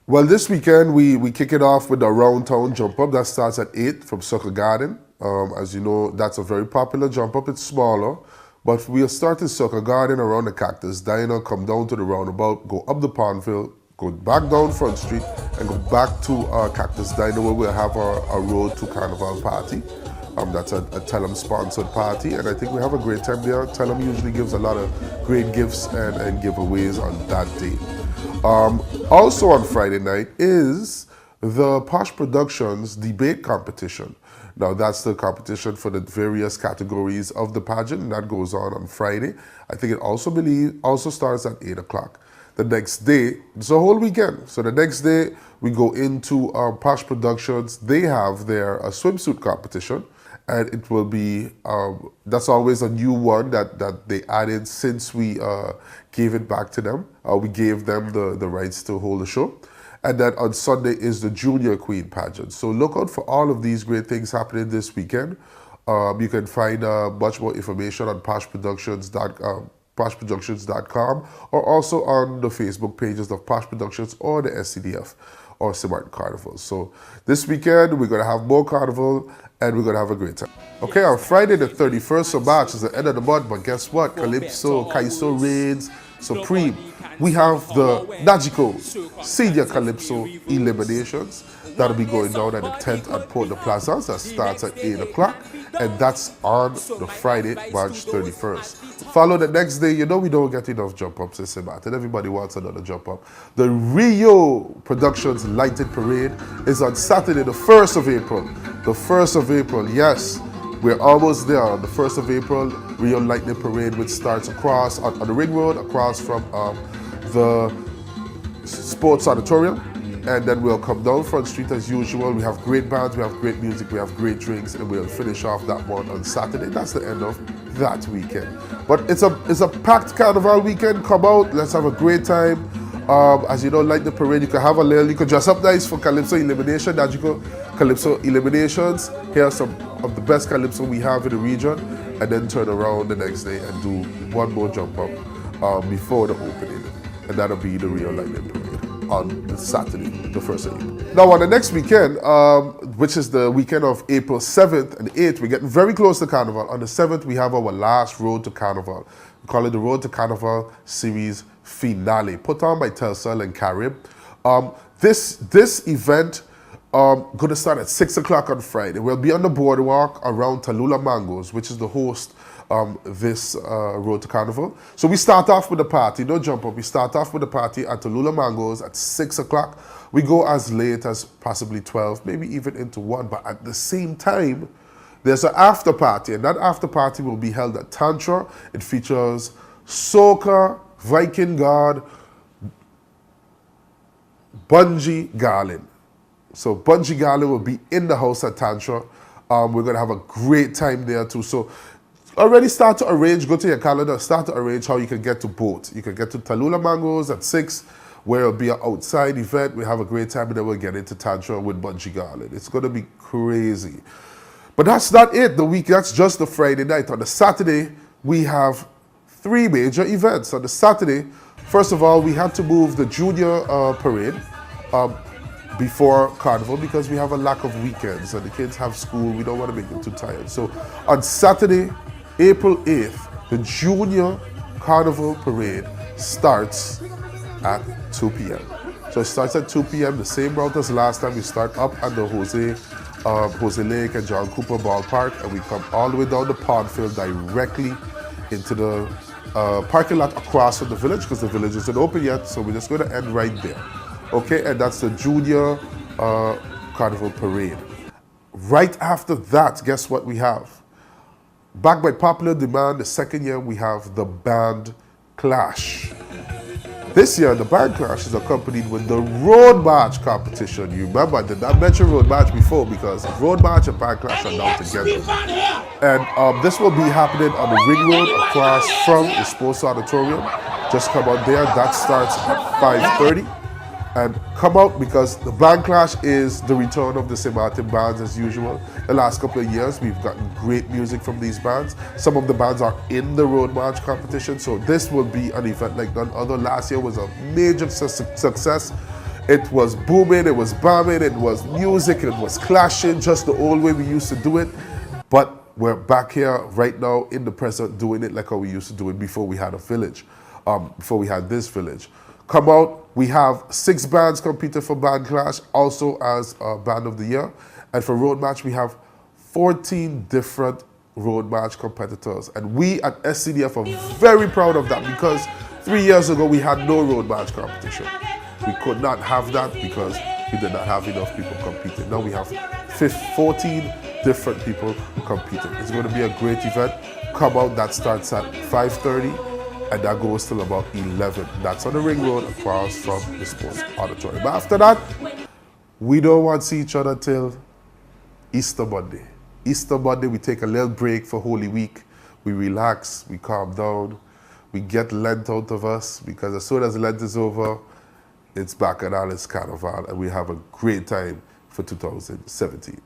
Well, this weekend we kick it off with the Round Town Jump Up that starts at 8 from Circle Garden. As you know, that's a very popular jump up. It's smaller, but we'll start in Circle Garden around the Cactus Diner, come down to the roundabout, go up the Pondville, go back down Front Street, and go back to Cactus Diner where we'll have our Road to Carnival party. That's a Tellem sponsored party, and I think we have a great time there. Tellem usually gives a lot of great gifts and giveaways on that day. Also on Friday night is the Posh Productions debate competition. Now that's the competition for the various categories of the pageant, and that goes on Friday. I think it also starts at 8 o'clock. The next day, it's a whole weekend. So the next day we go into Posh Productions. They have their swimsuit competition, and it will be, that's always a new one that they added since we gave it back to them. We gave them the rights to hold the show. And then on Sunday is the Junior Queen pageant. So look out for all of these great things happening this weekend. You can find much more information on poshproductions.com or also on the Facebook pages of Posh Productions or the SCDF or Maarten Carnival. So this weekend we're going to have more carnival and we're going to have a great time. Okay, on Friday the 31st of March is the end of the month, but guess what? Calypso, Kaiso Reigns, Supreme. We have the Nagico Senior Calypso Eliminations. That'll be going down at the 10th at Port de Plaza. That starts at 8 o'clock, and that's on the Friday, March 31st. Follow the next day. You know we don't get enough jump-ups in St. and everybody wants another jump-up. The Rio Productions Lighted Parade is on Saturday, the 1st of April. The 1st of April, yes. We're almost there on the 1st of April, Rio Lightning Parade, which starts across on the Ring Road, across from the Sports Auditorium. And then we'll come down Front Street as usual. We have great bands, we have great music, we have great drinks, and we'll finish off that one on Saturday. That's the end of that weekend. But it's a packed carnival weekend. Come out, let's have a great time. As you know, like the parade, you can have you can dress up nice for Calypso Elimination, Nagico Calypso Eliminations. Here are some of the best Calypso we have in the region, and then turn around the next day and do one more jump up before the opening. And that'll be the Rio Lightning Parade on the Saturday, the 1st of April. Now on the next weekend, which is the weekend of April 7th and 8th, we're getting very close to Carnival. On the 7th, we have our last Road to Carnival. We call it the Road to Carnival Series Finale, put on by Telsel and Carib. This event going to start at 6 o'clock on Friday. We'll be on the boardwalk around Tallulah Mangoes, which is the host this Road to Carnival. So we start off with the party, no jump up. We start off with the party at Tallulah Mangoes at 6 o'clock. We go as late as possibly 12, maybe even into 1. But at the same time, there's an after party, and that after party will be held at Tantra. It features soca, Viking God, Bungie Garland. So Bungie Garland will be in the house at Tantra. We're going to have a great time there too. So already start to arrange, go to your calendar, start to arrange how you can get to both. You can get to Tallulah Mangoes at 6, where it'll be an outside event. We have a great time, and then we'll get into Tantra with Bungie Garland. It's going to be crazy. But that's not it. That's just the Friday night. On the Saturday, we have 3 major events. On the Saturday, first of all, we had to move the Junior Parade before Carnival because we have a lack of weekends and the kids have school. We don't want to make them too tired. So on Saturday, April 8th, the Junior Carnival Parade starts at 2 p.m. So it starts at 2 p.m., the same route as last time. We start up at the Jose Lake and John Cooper Ballpark, and we come all the way down the Pondville directly into the parking lot across from the village, because the village isn't open yet, so we're just going to end right there. Okay, and that's the Junior Carnival Parade. Right after that, guess what we have? Back by popular demand, the second year we have the Band Clash. This year, the Band Clash is accompanied with the Road March competition. You remember, I did not mention Road March before because Road March and Band Clash are now together. And this will be happening on the Ring Road across from the Sports Auditorium. Just come out there. That starts at 5:30. And come out because the Band Clash is the return of the St. Maarten bands as usual. The last couple of years, we've gotten great music from these bands. Some of the bands are in the Road March competition, so this will be an event like none other. Last year was a major success. It was booming, it was bombing, it was music, it was clashing, just the old way we used to do it. But we're back here right now in the present doing it like how we used to do it before we had a village, before we had this village. Come out, we have 6 bands competing for Band Clash, also as Band of the Year. And for Road Match, we have 14 different road match competitors. And we at SCDF are very proud of that because 3 years ago we had no road match competition. We could not have that because we did not have enough people competing. Now we have 14 different people competing. It's going to be a great event. Come out, that starts at 5:30 and that goes till about 11. That's on the Ring Road across from the Sports Auditorium. But after that, we don't want to see each other till Easter Monday. Easter Monday, we take a little break for Holy Week. We relax, we calm down, we get Lent out of us because as soon as Lent is over, it's back at Maarten Carnival and we have a great time for 2017.